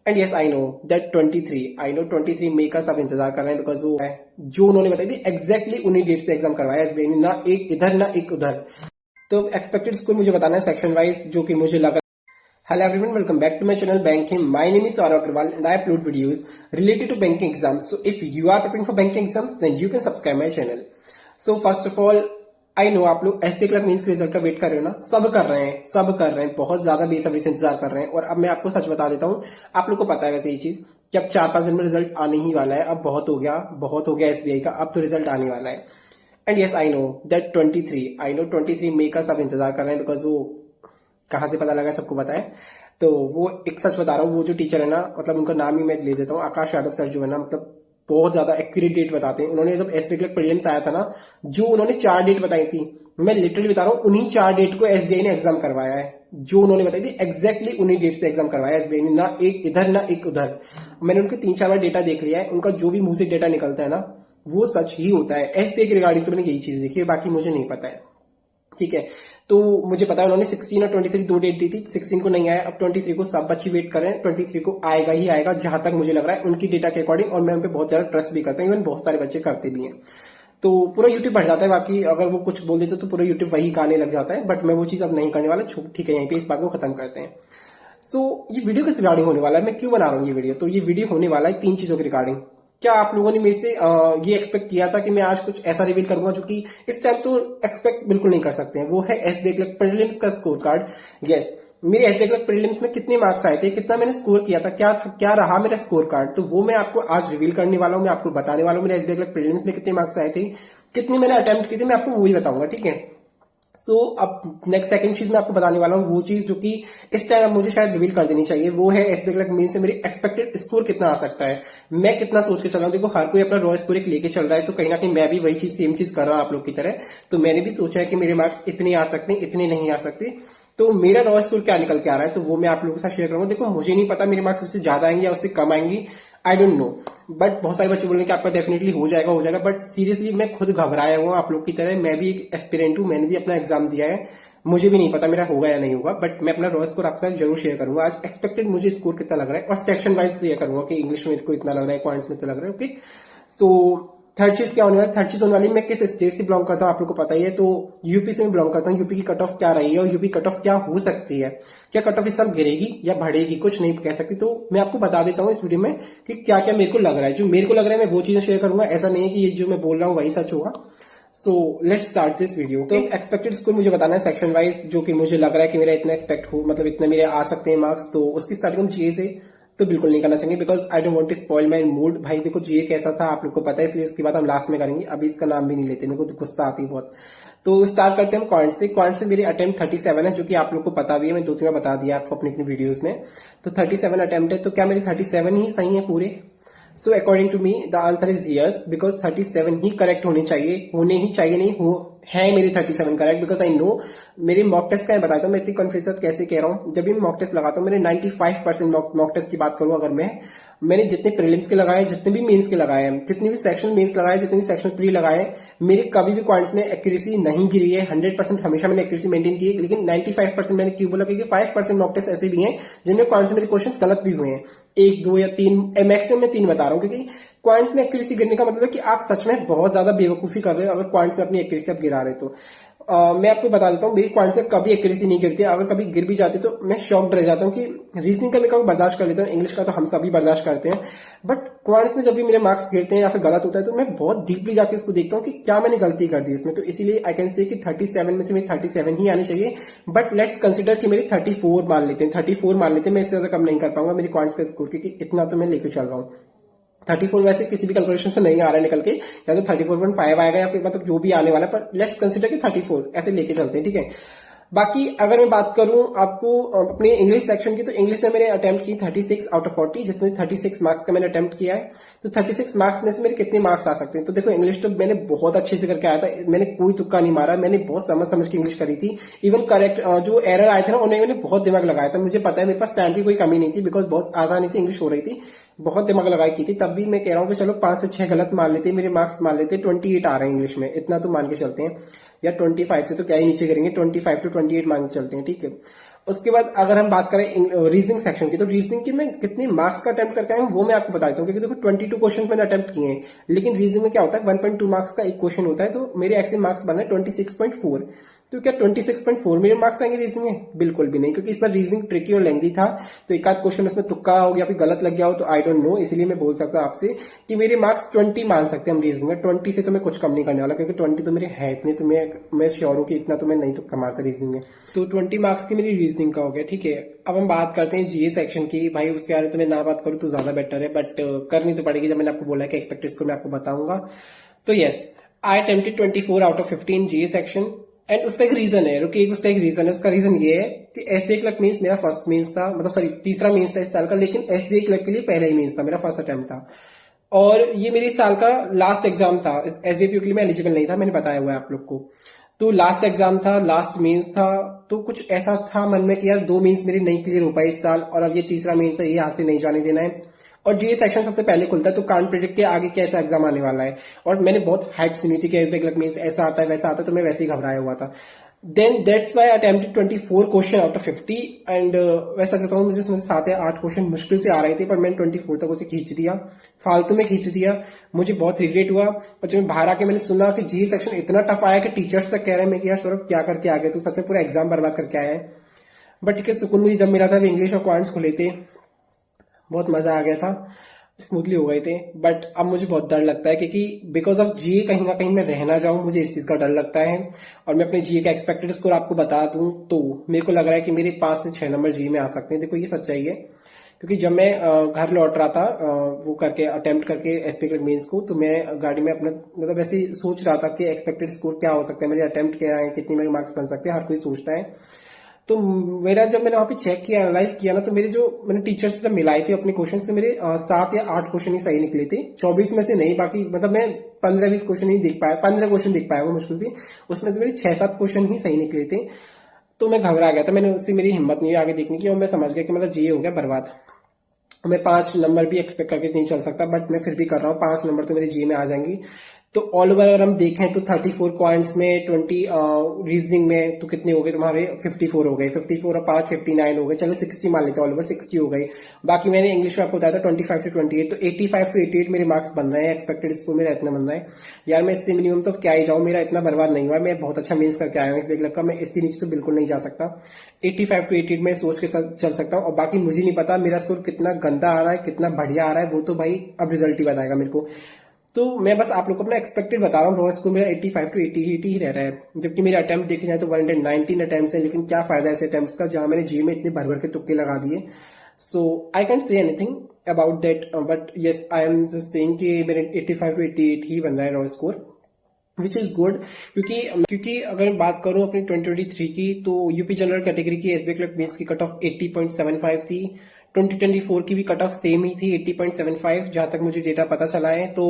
And yes I know that 23 I know 23 मई का सब इंतजार कर रहे हैं बिकॉज वो है जो उन्होंने बताई थी एग्जैक्टली उन्हीं डेट्स पे एग्जाम करवाया एसबीआई ने, ना एक इधर ना एक उधर। तो एक्सपेक्टेड स्कोर मुझे बताना है सेक्शन वाइज जो कि मुझे लगा। Hello everyone, welcome back to my channel Banking. My name is Saurav Agarwal and I upload videos related to banking exams. So if you are preparing for banking exams, then you can subscribe my channel. So first of all, I know आप लोग SBI clerk mains के result का wait कर रहे हो ना, सब कर रहे हैं, बहुत ज्यादा बेसब्री से इंतजार कर रहे हैं। और अब मैं आपको सच बता देता हूँ, आप लोग को पता है वैसे ये चीज कि अब 4-5 दिन में रिजल्ट आने ही वाला है। अब बहुत हो गया एसबीआई का, अब तो रिजल्ट आने वाला है। And yes I know that 23 मई का सब इंतजार कर रहे हैं बिकॉज वो कहाँ से पता लगा सबको पता है। तो वो एक सच बता रहा हूँ, वो जो टीचर है ना, मतलब उनका नाम ही मैं ले देता हूँ, आकाश यादव सर जो है ना, मतलब बहुत ज्यादा एक्यूरेट डेट बताते हैं। उन्होंने जब एसबीआई क्लर्क प्रीलिम्स आया था ना, जो उन्होंने 4 डेट बताई थी, मैं लिटरली बता रहा हूँ उन्हीं 4 डेट को एसबीआई ने एग्जाम करवाया है। जो उन्होंने बताई थी एग्जैक्टली उन्हीं डेट्स पे एग्जाम करवाया एसबीआई ने, ना एक इधर ना एक उधर। मैंने उनके 3-4 बार डेटा देख लिया है, उनका जो भी मुंह से डेटा निकलता है ना वो सच ही होता है। एसबीआई की रिगार्डिंग तो मैंने यही चीज देखी है, बाकी मुझे नहीं पता है, ठीक है। तो मुझे पता है उन्होंने 16 और 23 दो डेट दी थी, 16 को नहीं आया, अब 23 को सब बच्चे वेट कर रहे हैं, 23 को आएगा ही आएगा जहां तक मुझे लग रहा है उनकी डेटा के अकॉर्डिंग। और मैं उन पर बहुत ज्यादा ट्रस्ट भी करता हूँ, इवन बहुत सारे बच्चे करते भी हैं। तो पूरा यूट्यूब बढ़ जाता है, बाकी अगर वो कुछ बोल देते तो पूरा यूट्यूब वही गाने लग जाता है, बट मैं वो चीज अब नहीं करने वाला। ठीक है, यहीं पे इस बात को खत्म करते हैं। तो ये वीडियो किस रिगार्डिंग होने वाला है, मैं क्यों बना रहा हूँ ये वीडियो? तो ये वीडियो होने वाला है 3 चीजों के रिगार्डिंग। क्या आप लोगों ने मेरे से ये एक्सपेक्ट किया था कि मैं आज कुछ ऐसा रिवील करूंगा जो कि इस टाइम तो एक्सपेक्ट बिल्कुल नहीं कर सकते हैं? वो है एसबीआई क्लर्क प्रीलिम्स का स्कोर कार्ड। यस, मेरे एसबीआई क्लर्क प्रीलिम्स में कितने मार्क्स आए थे, कितना मैंने स्कोर किया था, क्या रहा मेरा स्कोर कार्ड, तो वो मैं आपको आज रिवील करने वाला हूं। मैं आपको बताने वाला हूं मेरे एसबीआई क्लर्क प्रीलिम्स में कितने मार्क्स आए थे, कितनी मैंने अटेम्प्ट की थी, मैं आपको वही बताऊंगा, ठीक है। सो अब नेक्स्ट सेकंड चीज मैं आपको बताने वाला हूँ, वो चीज जो कि इस टाइम मुझे शायद रिवील कर देनी चाहिए, वो है एसबीआई क्लर्क मेंस से मेरी एक्सपेक्टेड स्कोर कितना आ सकता है। मैं कितना सोच के चल रहा हूँ, देखो हर कोई अपना रॉ स्कोर एक लेके चल रहा है, तो कहीं ना कहीं मैं भी वही चीज सेम चीज कर रहा हूँ आप लोग की तरह। तो मैंने भी सोचा है कि मेरे मार्क्स इतने आ सकते हैं, इतने नहीं आ सकते। तो मेरा रॉ स्कोर क्या निकल के आ रहा है, तो वो मैं आप लोगों के साथ शेयर करूंगा। देखो मुझे नहीं पता मेरे मार्क्स उससे ज्यादा आएंगे या उससे कम आएंगी, आई डोंट नो, बट बहुत सारे बच्चे बोल रहे हैं कि आपका डेफिनेटली हो जाएगा। बट सीरियसली मैं खुद घबराया हुआ आप लोग की तरह, मैं भी एक एस्पिरेंट हूँ, मैंने भी अपना एग्जाम दिया है, मुझे भी नहीं पता मेरा होगा या नहीं होगा। बट मैं अपना रॉ स्कोर आपके साथ जरूर शेयर करूंगा आज। एक्सपेक्टेड मुझे स्कोर कितना लग रहा है और सेक्शन वाइज शेयर करूंगा कि इंग्लिश में को इतना लग रहा है, पॉइंट्स में इतना लग रहा है, ओके। तो थर्ड चीज क्या होने वाली है, थर्ड चीज होने वाली, मैं किस स्टेट से बिलोंग करता हूँ आप लोग को पता ही है, तो यूपी से मैं बिलोंग करता हूँ। यूपी की कट ऑफ क्या रही है और यूपी कट ऑफ क्या हो सकती है, क्या कट ऑफ इस साल गिरेगी या बढ़ेगी, कुछ नहीं कह सकती। तो मैं आपको बता देता हूँ इस वीडियो में कि क्या क्या मेरे को लग रहा है। जो मेरे को लग रहा है मैं वो चीजें शेयर करूंगा, ऐसा नहीं है कि ये जो मैं बोल रहा हूँ वही सच होगा। So let's start this video. तो एक्सपेक्टेड स्कोर मुझे बताना है सेक्शन वाइज, जो कि मुझे लग रहा है कि मेरा इतना एक्सपेक्ट हो, मतलब इतने मेरे आ सकते हैं मार्क्स। तो उसकी स्टार्टिंग हम जीए से तो बिल्कुल नहीं करना चाहिए, because I don't want to spoil my mood. भाई देखो जीए कैसा था आप लोग को पता है, इसलिए उसके बाद हम लास्ट में करेंगे, अभी इसका नाम भी नहीं लेते, मेरे को तो गुस्सा आती है बहुत। तो स्टार्ट करते हैं हम क्वांट से। क्वांट से मेरे अटेम्प्ट 37 है, जो कि आप लोग को पता भी है, मैं 2-3 बार बता दिया आपको अपनी अपनी वीडियोज में। तो 37 अटेम्प्ट है, तो क्या मेरे 37 ही सही है पूरे? So according to me the answer is yes, because 37 ही करेक्ट होने चाहिए, नहीं हो है मेरे 37 करेक्ट, बिकॉज आई नो मेरे मॉक टेस्ट का मैं बताता हूँ, मैं इतनी कॉन्फिडेंस कैसे कह रहा हूँ। जब भी मैं मॉक टेस्ट लगाता हूँ, मेरे 95% मॉक टेस्ट की बात करूँ अगर मैंने जितने प्रीलिम्स के लगाए, जितने भी मेंस के लगाए हैं, जितने भी सेक्शन मेंस लगाए, जितने भी सेक्शन प्री लगाए, मेरे कभी भी क्वांट्स में एक्यूरेसी नहीं गिरी है। 100% हमेशा मैंने एक्यूरेसी मेंटेन की है। लेकिन 95% मैंने क्यों बोला, क्योंकि 5% मॉक टेस्ट ऐसे भी हैं जिनमें क्वांट्स में मेरे क्वेश्चन गलत भी हुए हैं, 1, 2 या 3, मैक्सिमम में 3 बता रहा हूँ। क्योंकि क्वांट्स में एक्यूरेसी गिरने का मतलब है कि आप सच में बहुत ज्यादा बेवकूफी कर रहे हो अगर क्वांट्स में अपनी एक्यूरेसी आप गिरा रहे तो। मैं आपको बता देता हूँ, मेरी क्वांट्स में कभी एक्यूरेसी नहीं गिरती, अगर कभी गिर भी जाती तो मैं शॉक्ड रह जाता हूँ। कि रीजनिंग का मैं कभी बर्दाश्त कर लेता हूँ, इंग्लिश का तो हम सभी बर्दाश्त करते हैं, बट क्वांट्स में जब भी मेरे मार्क्स गिरते हैं या फिर गलत होता है तो मैं बहुत डीपली जाके उसको देखता हूँ कि क्या मैंने गलती कर दी इसमें। तो इसीलिए आई कैन से कि 37 में से मेरी 37 ही आनी चाहिए। बट लेट्स कंसिडर कि मेरी 34 मान लेते हैं, 34 मान लेते हैं, मैं इससे ज्यादा कम नहीं कर पाऊंगा मेरी क्वांट्स का स्कोर, क्योंकि इतना तो मैं लेके चल रहा हूँ। 34 वैसे किसी भी कैलकुलेशन से नहीं आ रहा है निकल के, या तो 34.5 आएगा या फिर मतलब जो भी आने वाला है, पर लेट्स कंसिडर कि 34 ऐसे लेके चलते हैं, ठीक है। बाकी अगर मैं बात करूं आपको अपने इंग्लिश सेक्शन की, तो इंग्लिश में मैंने अटेम्प्ट की 36 आउट ऑफ 40, जिसमें 36 मार्क्स का मैंने अटेम्प्ट किया है। तो 36 मार्क्स में से मेरे कितने मार्क्स आ सकते हैं? तो देखो इंग्लिश तो मैंने बहुत अच्छे से करके आया था, मैंने कोई तुक्का नहीं मारा, मैंने बहुत समझ समझ के इंग्लिश करी थी। इवन करेक्ट जो एरर आए थे ना, उन्हें मैंने बहुत दिमाग लगाया था। मुझे पता है मेरे पास टाइम की कोई कमी नहीं थी, बिकॉज बहुत आसानी से इंग्लिश हो रही थी, बहुत दिमाग लगाई की थी। तब भी मैं कह रहा हूँ कि चलो 5 से 6 गलत मान लेते, मेरे मार्क्स मान लेते 28 आ रहे हैं इंग्लिश में, इतना तो मान के चलते हैं, या 25 से तो क्या ही नीचे करेंगे, 25 to 28 मान के चलते हैं, ठीक है। उसके बाद अगर हम बात करें रीजनिंग सेक्शन की, तो रीजनिंग की मैं कितने मार्क्स का अटेम्प्ट करके आया हूँ वो मैं आपको बता देता हूँ, क्योंकि देखो 22 क्वेश्चन मैंने अटेम्प्ट किए हैं, लेकिन रीजनिंग में क्या होता है 1.2 मार्क्स का एक क्वेश्चन होता है, तो मेरे एक्चुअली मार्क्स बना है 26.4। तो क्या 26.4 मेरे मार्क्स आएंगे रीजनिंग में? बिल्कुल भी नहीं, क्योंकि इस बार रीजनिंग ट्रिकी और लेंथी था, तो एक आध क्वेश्चन उसमें तुक्का हो गया, फिर गलत लग गया हो, तो आई डोंट नो, इसलिए मैं बोल सकता हूँ आपसे कि मेरे मार्क्स 20 मान सकते हैं हम रीजनिंग में। 20 से तो मैं कुछ कम नहीं करने वाला, क्योंकि 20 तो मेरे है इतने, तो मैं श्योर हूँ कि इतना तो मैं नहीं तुक्का मारता रीजनिंग में। तो 20 मार्क्स की मेरी रीजनिंग का हो गया, ठीक है। अब हम बात करते हैं जीए सेक्शन की। भाई उसके बारे में तो मैं ना बात करूँ तो ज्यादा बेटर है, बट करनी तो पड़ेगी जब मैंने आपको बोला कि एक्सपेक्टेड स्कोर मैं आपको बताऊंगा। तो yes, I attempted 24 out of 15 GA section, and उसका एक रीजन है, रुकिए, उसका एक रीजन है। उसका रीजन ये है कि एसबीआई क्लर्क मींस मेरा फर्स्ट मींस था, मतलब सॉरी तीसरा मींस था इस साल का, लेकिन एसबीआई क्लर्क के लिए पहला ही मींस था, मेरा फर्स्ट अटेम्प्ट था, और ये मेरे इस साल का लास्ट एग्जाम था। एसबीआई के लिए मैं एलिजिबल नहीं था, मैंने बताया हुआ है आप लोग को। तो लास्ट एग्जाम था, लास्ट मींस था, तो कुछ ऐसा था मन में कि यार 2 मींस मेरी नहीं क्लियर हो पाई इस साल, और अब ये तीसरा मींस है, ये हाथ से नहीं जाने देना है। और जीए सेक्शन सबसे पहले खुलता है, तो कांट प्रिडिक्ट के आगे कैसा एग्जाम आने वाला है, और मैंने बहुत हाइप सुनी थी कि एसबीआई क्लर्क मींस ऐसा आता है वैसा आता है, तो मैं वैसे ही घबराया हुआ था। Then that's why attempted 24 question out of 50, and वैसा कहता हूँ मुझे उसमें 7 या 8 क्वेश्चन मुश्किल से आ रहे थे, पर मैंने 24 तक उसे खींच दिया, फालतू में खींच दिया। मुझे बहुत रिग्रेट हुआ, और जब मैं बाहर आके मैंने सुना कि जी सेक्शन इतना टफ आया कि टीचर्स तक कह रहे हैं कि यार सौरभ क्या करके आ गए, तो सच में पूरा एग्जाम बर्बाद करके आया है। बट ठीक है, सुकून मुझे जब मिला था इंग्लिश और क्वांट्स खुले थे, बहुत मजा आ गया था, स्मूथली हो गए थे। बट अब मुझे बहुत डर लगता है, क्योंकि बिकॉज ऑफ जीए कहीं ना कहीं मैं रह ना जाऊं, मुझे इस चीज का डर लगता है। और मैं अपने जीए का एक्सपेक्टेड स्कोर आपको बता दूं तो मेरे को लग रहा है कि मेरे 5 से 6 नंबर जीए में आ सकते हैं। देखो ये सच्चाई है, क्योंकि जब मैं घर लौट रहा था वो करके अटेम्प्ट करके एसपी मेंस को, तो मैं गाड़ी में अपना मतलब ऐसे ही सोच रहा था कि एक्सपेक्टेड स्कोर क्या हो सकता है, मेरे अटेम्प्ट क्या है, कितने मेरे मार्क्स बन सकते हैं, हर कोई सोचता है। तो मेरा जब मैंने वहां पे चेक किया, एनालाइज किया ना, तो मेरे जो मैंने टीचर से जब मिलाए थे अपने क्वेश्चन, तो मेरे 7 या 8 क्वेश्चन ही सही निकले थे, 24 में से नहीं। बाकी मतलब मैं 15-20 क्वेश्चन ही दिख पाया, 15 क्वेश्चन दिख पाया वो मुश्किल से, उसमें से मेरे 6-7 क्वेश्चन ही सही निकले थे। तो मैं घबरा गया था, मैंने उससे मेरी हिम्मत नहीं हुई आगे देखने की, और मैं समझ गया कि मेरा जीए हो गया बर्बाद। मैं 5 नंबर भी एक्सपेक्ट करके नहीं चल सकता, बट मैं फिर भी कर रहा हूँ, 5 नंबर तो मेरे जीए में आ जाएंगी। तो ऑल ओवर अगर हम देखें तो 34 पॉइंट्स में 20 रीजनिंग में, तो कितने हो गए तुम्हारे? 54 हो गए, 54 और 5 59 हो गए, चलो 60 मान लेते हैं, ऑल ओवर 60 हो गई। बाकी मैंने इंग्लिश में आपको बताया था 25 to 28, तो 85 to 88 मेरे मार्क्स बन रहे हैं, एक्सपेक्टेड स्कोर मेरा इतना बन रहा है। यार मैं इससे मिनिमम तो क्या ही जाऊँ, मेरा इतना बर्बाद नहीं हुआ, मैं बहुत अच्छा मीन्स करके आया हूँ इस बेग का, मैं इससे नीचे तो बिल्कुल नहीं जा सकता। 85 to 88 में सोच के साथ चल सकता हूँ, और बाकी मुझे नहीं पता मेरा स्कोर कितना गंदा आ रहा है कितना बढ़िया आ रहा है, वो तो भाई अब रिजल्ट ही बताएगा मेरे को। तो मैं बस आप लोग को अपना एक्सपेक्टेड बता रहा हूँ, रॉ स्कोर मेरा 85 to 80 ही रह रहा है, जबकि मेरे अटेम्प्ट देखे जाए तो 119 अटेम्प्ट है, लेकिन क्या फायदा ऐसे अटेम्प्ट का जहां मैंने जी में इतने भर भर के तुक्के लगा दिए। So I can't say anything about that, but yes I am just saying कि मेरे 85 to 88 ही बन रहा है raw score, which is good. क्योंकि अगर बात करूं अपनी 2023 की, तो यूपी जनरल कैटेगरी की एसबीआई क्लर्क मेंस की कट ऑफ 80.75 थी, 2024 की भी कट ऑफ सेम ही थी 80.75, जहां तक मुझे डेटा पता चला है। तो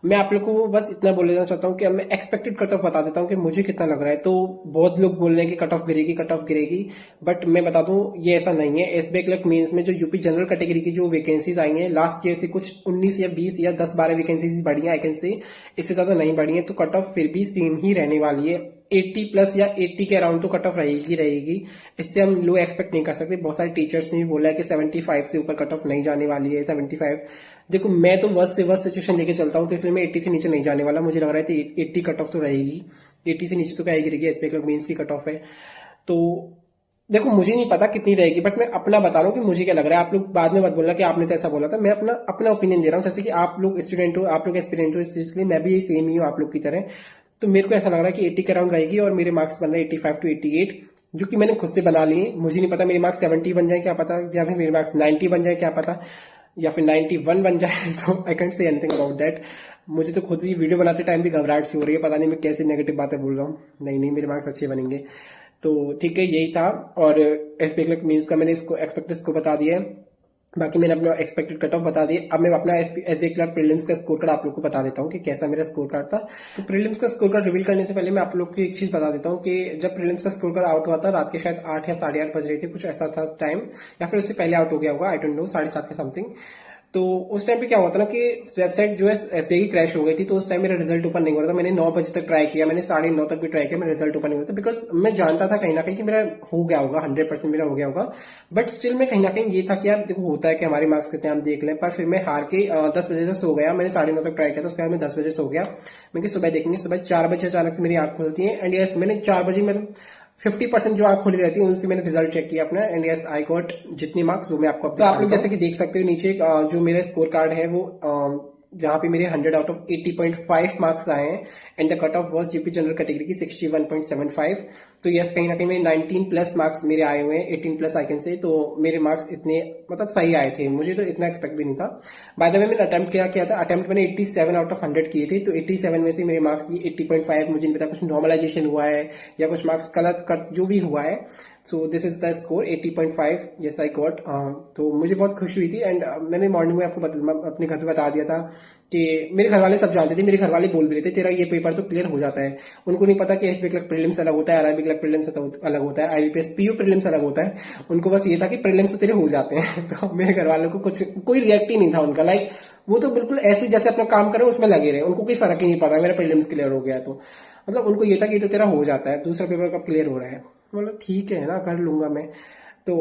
मैं आप लोग को बस इतना बोल देना चाहता हूँ कि अब मैं एक्सपेक्टेड कट ऑफ बता देता हूँ कि मुझे कितना लग रहा है। तो बहुत लोग बोल रहे हैं कि कट ऑफ गिरेगी कट ऑफ गिरेगी, बट मैं बता दूं ये ऐसा नहीं है। एसबीआई क्लर्क मेंस में जो यूपी जनरल कैटेगरी की जो वैकेंसीज आई हैं लास्ट ईयर से, कुछ 19 या 20 या 10-12 वैकेंसीज बढ़ी हैं, आई कैन से, इससे ज्यादा नहीं बढ़ी है, तो कट ऑफ फिर भी सेम ही रहने वाली है। 80 प्लस या 80 के अराउंड तो कट ऑफ रहेगी। इससे हम लो एक्सपेक्ट नहीं कर सकते। बहुत सारे टीचर्स ने भी बोला है कि 75 से ऊपर कट ऑफ नहीं जाने वाली है, 75। देखो मैं तो वर्स्ट से वर्स्ट सिचुएशन लेके चलता हूँ, तो इसलिए मैं 80 से नीचे नहीं जाने वाला। मुझे लग रहा है 80 कट ऑफ तो रहेगी, 80 से नीचे तो क्या ही गिरेगी, एसबीआई क्लर्क मेंस की कट ऑफ है। तो देखो मुझे नहीं पता कितनी रहेगी, बट मैं अपना बता रहा हूँ कि मुझे क्या लग रहा है। आप लोग बाद में मत बोलना कि आपने तो ऐसा बोला था, मैं अपना अपना ओपिनियन दे रहा हूँ। जैसे कि आप लोग स्टूडेंट हो, आप लोग एस्पिरेंट हो इस चीज के लिए, मैं भी यही सेम ही हूँ आप लोग की तरह। तो मेरे को ऐसा लग रहा है कि 80 के अराउंड रहेगी, और मेरे मार्क्स बन रहे हैं 85 to 88, जो कि मैंने खुद से बना लिए। मुझे नहीं पता मेरे मार्क्स 70 बन जाए क्या पता, या फिर मेरे मार्क्स 90 बन जाए क्या पता, या फिर 91 बन जाए। तो आई can't say anything about that. मुझे तो खुद ही वीडियो बनाते टाइम भी घबराहट सी हो रही है, पता नहीं मैं कैसे नेगेटिव बातें बोल रहा हूँ। नहीं नहीं, मेरे मार्क्स अच्छे बनेंगे। तो ठीक है, यही था। और एसबीआई क्लर्क मींस का मैंने इसको एक्सपेक्टेड को बता दिया है, बाकी मैंने अपना एक्सपेक्टेड कट ऑफ बता दिया। अब मैं अपना एसबीआई क्लर्क प्रीलिम्स का स्कोर कार्ड आप लोग को बता देता हूँ कि कैसा मेरा स्कोर कार्ड था। तो प्रीलिम्स का स्कोर कार्ड रिवील करने से पहले मैं आप लोग को एक चीज बता देता हूँ कि जब प्रीलिम्स का स्कोर कार्ड आउट हुआ था, रात के शायद 8 या 8:30 बज रहे थे, कुछ ऐसा था टाइम, या फिर उससे पहले आउट हो गया होगा, आई डोंट नो, 7:30 के समथिंग। तो उस टाइम पे क्या होता ना कि वेबसाइट जो है एसबीआई की क्रैश हो गई थी, तो उस टाइम मेरा रिजल्ट ओपन नहीं हो रहा था। मैंने 9 बजे तक ट्राई किया, मैंने 9:30 तक भी ट्राई किया, मेरा रिजल्ट ओपन नहीं हुआ था, बिकॉज मैं जानता था कहीं ना कहीं कि मेरा हो गया होगा, 100% मेरा हो गया होगा। बट स्टिल मैं कहीं ना कहीं ये था कि यार देखो होता है कि हमारे मार्क्स कितने हम देख लें। पर फिर मैं हार के 10 बजे से सो गया। मैंने 9:30 तक ट्राई किया था, उसके बाद मैं 10 बजे सो गया। मैं कि सुबह देखेंगे। सुबह 4 बजे अचानक से मेरी आंख खुलती है, एंड यस मैंने 4 बजे मतलब 50% जो आंख खुली रहती है उनसे मैंने रिजल्ट चेक किया अपना, एंड यस आई गॉट जितनी मार्क्स वो मैं आपको तो आप लोग जैसे कि देख सकते हो नीचे जो मेरा स्कोर कार्ड है वो जहां पे मेरे 100 आउट ऑफ 80.5 मार्क्स आए हैं, and the cut off was GP general category की 61.75। तो यस कहीं ना कहीं मेरे 19 प्लस मार्क्स मेरे आए हुए हैं, 18 प्लस आई कैन से। तो मेरे मार्क्स इतने मतलब सही आए थे, मुझे तो इतना एक्सपेक्ट भी नहीं था। बाय द वे मैंने अटेम्प्ट क्या किया था, अटेम्प्ट मैंने 87 आउट ऑफ 100 किए थे। तो 87 में से मेरे मार्क्स ये 80.5, मुझे नहीं पता कुछ नॉर्मलाइजेशन हुआ है या कुछ मार्क्स गलत कट जो भी हुआ है। So this is the score 80.5, yes I got. तो मुझे बहुत खुशी हुई थी, एंड मैंने मॉर्निंग में आपको अपने घर पे बता दिया था कि मेरे घर वाले सब जानते थे, मेरे घर वाले बोल भी रहे थे तेरा ये पेपर तो क्लियर हो जाता है। उनको नहीं पता कि एचपी क्लर्क प्रीलिम्स अलग होता है, आरआरबी क्लर्क प्रीलिम्स अलग होता है, आईबीपीएस पीयू प्रीलिम्स अलग होता है। उनको बस ये था कि प्रीलिम्स तो तेरे हो जाते हैं। तो मेरे घर वालों को कुछ कोई रिएक्ट ही नहीं था उनका, लाइक वो तो बिल्कुल ऐसे जैसे अपना काम करे उसमें लगे रहे, उनको कोई फर्क ही नहीं पड़ा मेरा प्रीलिम्स क्लियर हो गया। तो मतलब उनको ये था कि ये तो तेरा हो जाता है, दूसरा पेपर कब क्लियर हो रहा है। मतलब ठीक है ना, कर लूंगा मैं। तो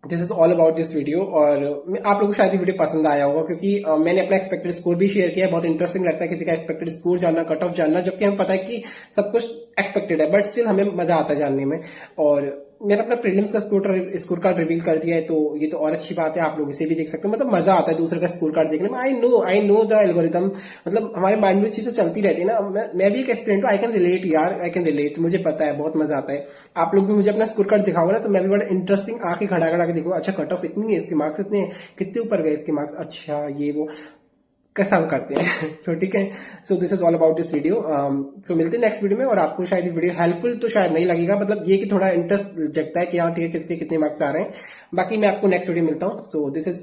this is all about this video. और आप लोगों को शायद ये वीडियो पसंद आया होगा, क्योंकि मैंने अपना एक्सपेक्टेड स्कोर भी शेयर किया है। बहुत इंटरेस्टिंग लगता है किसी का एक्सपेक्टेड स्कोर जानना, कट ऑफ जानना, जबकि हमें पता है कि सब कुछ एक्सपेक्टेड है, बट स्टिल हमें मजा आता है जानने में। और मैंने अपना प्रीलिम्स का स्कोर कार्ड रिवील कर दिया है, तो ये तो और अच्छी बात है, आप लोग इसे भी देख सकते हो। मतलब मजा आता है दूसरे का स्कोर कार्ड देखने में। आई नो द एल्गोरिथम, मतलब हमारे माइंड में चीजें चलती रहती है ना। मैं भी एक एक्सपेरिमेंट हूँ, आई कैन रिलेट यार, आई कैन रिलेट, मुझे पता है, बहुत मजा आता है। आप लोग भी मुझे अपना स्कोर कार्ड दिखाओगे ना, तो मैं भी बड़ा इंटरेस्टिंग आंखें खड़ा खड़ा के देखूंगा, अच्छा कट ऑफ इतनी है, इसके मार्क्स इतने हैं, कितने ऊपर गए इसके मार्क्स, अच्छा ये वो कैसा हम करते हैं। तो ठीक है, so this is all about this video. So मिलते हैं नेक्स्ट वीडियो में। और आपको शायद ये वीडियो हेल्पफुल तो शायद नहीं लगेगा, मतलब ये कि थोड़ा इंटरेस्ट जगता है कि हाँ ठीक है किसके कितने मार्क्स आ रहे हैं। बाकी मैं आपको नेक्स्ट वीडियो मिलता हूँ। सो दिस इज